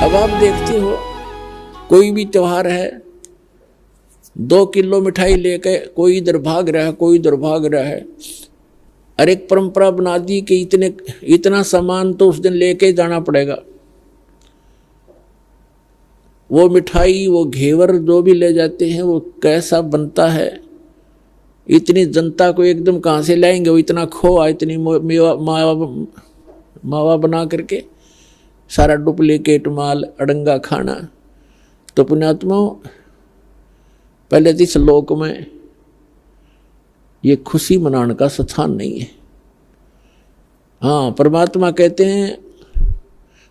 अब आप देखते हो कोई भी त्योहार है, 2 किलो मिठाई लेके कोई इधर भाग रहा है, कोई इधर भाग रहा है। और एक परंपरा बना दी कि इतना सामान तो उस दिन लेके जाना पड़ेगा। वो मिठाई, वो घेवर जो भी ले जाते हैं वो कैसा बनता है, इतनी जनता को एकदम कहाँ से लाएंगे? वो इतना खोआ, इतनी मावा बना करके सारा डुप्लीकेट माल अड़ंगा खाना। तो पुण्यात्माओं, पहले तो इस लोक में ये खुशी मनाने का स्थान नहीं है। हाँ, परमात्मा कहते हैं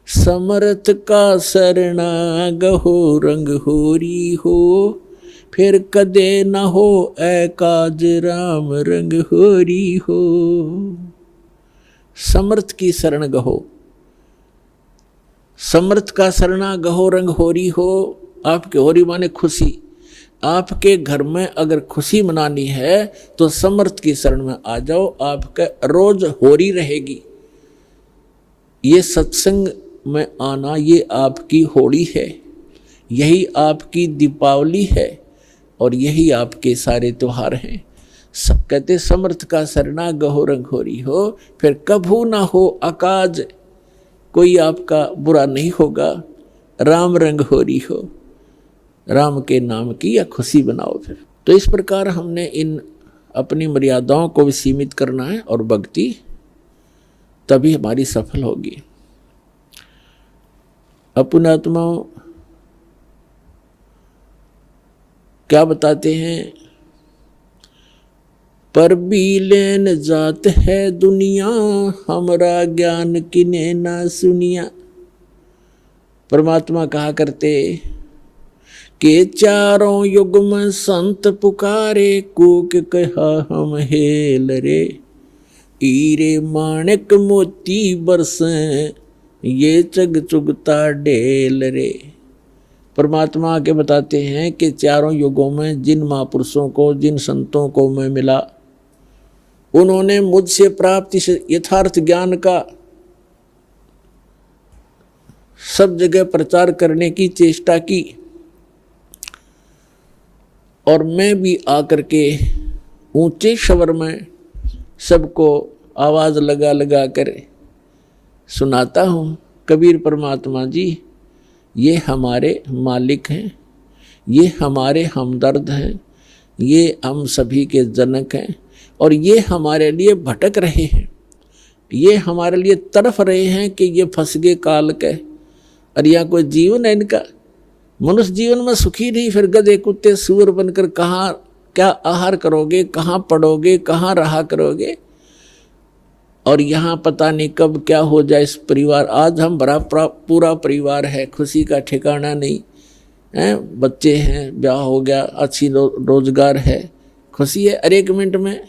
समर्थ का शरणा गहो रंग होरी हो, फिर कदे न हो एकाज राम रंग होरी हो। समर्थ की शरण गहो, समर्थ का शरणा गहो रंग होरी हो। आपके होरी माने खुशी। आपके घर में अगर खुशी मनानी है तो समर्थ की शरण में आ जाओ, आपका रोज होरी रहेगी। ये सत्संग में आना, ये आपकी होली है, यही आपकी दीपावली है और यही आपके सारे त्योहार हैं। सब कहते समर्थ का शरणा गहो रंग होरी हो, फिर कभू ना हो अकाज, कोई आपका बुरा नहीं होगा। राम रंग होरी हो, राम के नाम की या खुशी बनाओ। फिर तो इस प्रकार हमने इन अपनी मर्यादाओं को भी सीमित करना है और भक्ति तभी हमारी सफल होगी। पुण्यात्माओं क्या बताते हैं? पर भी लेन जात है दुनिया, हमरा ज्ञान किने ना सुनिया। परमात्मा कहा करते कि चारों युग में संत पुकारे, कूक कहा हम हेल रे, हीरे माणिक मोती बरसें, ये चग चुगता ढेल रे। परमात्मा के बताते हैं कि चारों युगों में जिन महापुरुषों को, जिन संतों को मैं मिला, उन्होंने मुझसे प्राप्त इस यथार्थ ज्ञान का सब जगह प्रचार करने की चेष्टा की और मैं भी आकर के ऊंचे स्वर में सबको आवाज लगा लगा कर सुनाता हूँ। कबीर परमात्मा जी ये हमारे मालिक हैं, ये हमारे हमदर्द हैं, ये हम सभी के जनक हैं और ये हमारे लिए भटक रहे हैं, ये हमारे लिए तड़फ रहे हैं कि ये फंस गए काल के। और यह कोई जीवन है इनका? मनुष्य जीवन में सुखी नहीं, फिर गधे कुत्ते सूअर बनकर कहाँ क्या आहार करोगे, कहाँ पढ़ोगे, कहाँ रहा करोगे? और यहाँ पता नहीं कब क्या हो जाए इस परिवार। आज हम बड़ा पूरा परिवार है, खुशी का ठिकाना नहीं है, बच्चे हैं, ब्याह हो गया, अच्छी रोजगार है, खुशी है। अरे 1 मिनट में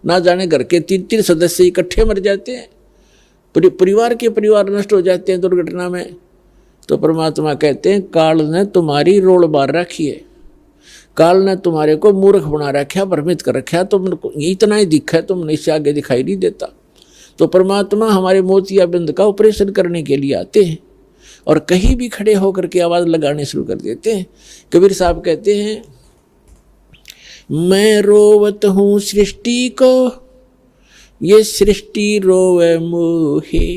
ना जाने घर के 3-3 सदस्य इकट्ठे मर जाते हैं, परिवार के परिवार नष्ट हो जाते हैं दुर्घटना में। तो परमात्मा कहते हैं काल ने तुम्हारी रोड़ बार रखी है, काल ने तुम्हारे को मूर्ख बना रखा, भ्रमित कर रखा, तुमको इतना ही दिखा है, तुमने इससे आगे दिखाई नहीं देता। तो परमात्मा हमारे मोतियाबिंद का ऑपरेशन करने के लिए आते हैं और कहीं भी खड़े होकर के आवाज़ लगाने शुरू कर देते हैं। कबीर साहब कहते हैं मैं रोवत हूँ सृष्टि को, ये सृष्टि रोवे मोहे,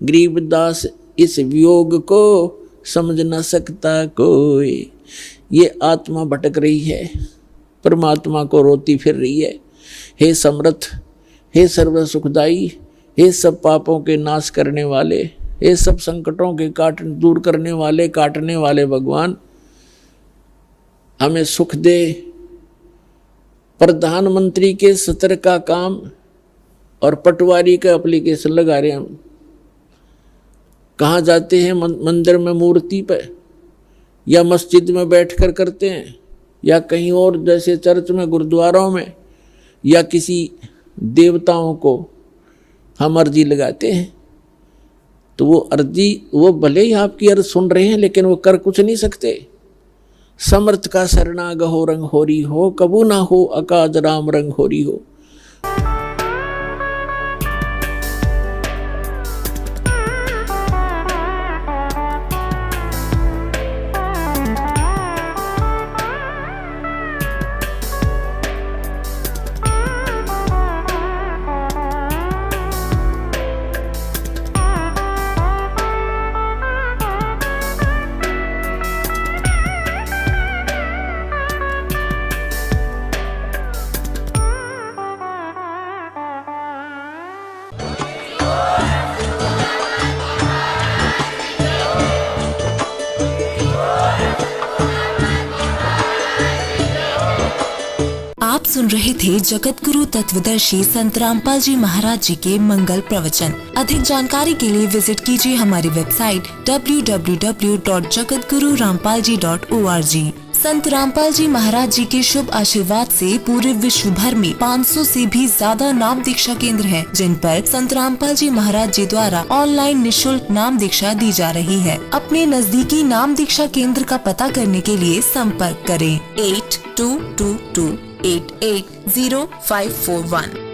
गरीबदास इस वियोग को समझ न सकता कोई। ये आत्मा भटक रही है, परमात्मा को रोती फिर रही है। हे समर्थ, हे सर्व सुखदाई, हे सब पापों के नाश करने वाले, हे सब संकटों के दूर करने वाले, काटने वाले भगवान, हमें सुख दे। प्रधानमंत्री के सत्र का काम और पटवारी का एप्लीकेशन लगा रहे हम। कहाँ जाते हैं? मंदिर में मूर्ति पे या मस्जिद में बैठकर करते हैं या कहीं और जैसे चर्च में, गुरुद्वारों में, या किसी देवताओं को हम अर्जी लगाते हैं। तो वो अर्जी, वो भले ही आपकी अर्ज सुन रहे हैं लेकिन वो कर कुछ नहीं सकते। समर्थ का शरणा गहो रंग होरी हो, कबू ना हो अकाज राम रंग होरी हो। सुन रहे थे जगत गुरु तत्वदर्शी संत रामपाल जी महाराज जी के मंगल प्रवचन। अधिक जानकारी के लिए विजिट कीजिए हमारी वेबसाइट www.jagatgururampalji.org। संत रामपाल जी महाराज जी के शुभ आशीर्वाद से पूरे विश्व भर में 500 से भी ज्यादा नाम दीक्षा केंद्र हैं, जिन पर संत रामपाल जी महाराज जी द्वारा ऑनलाइन निशुल्क नाम दीक्षा दी जा रही है। अपने नजदीकी नाम दीक्षा केंद्र का पता करने के लिए संपर्क करें 8222880541।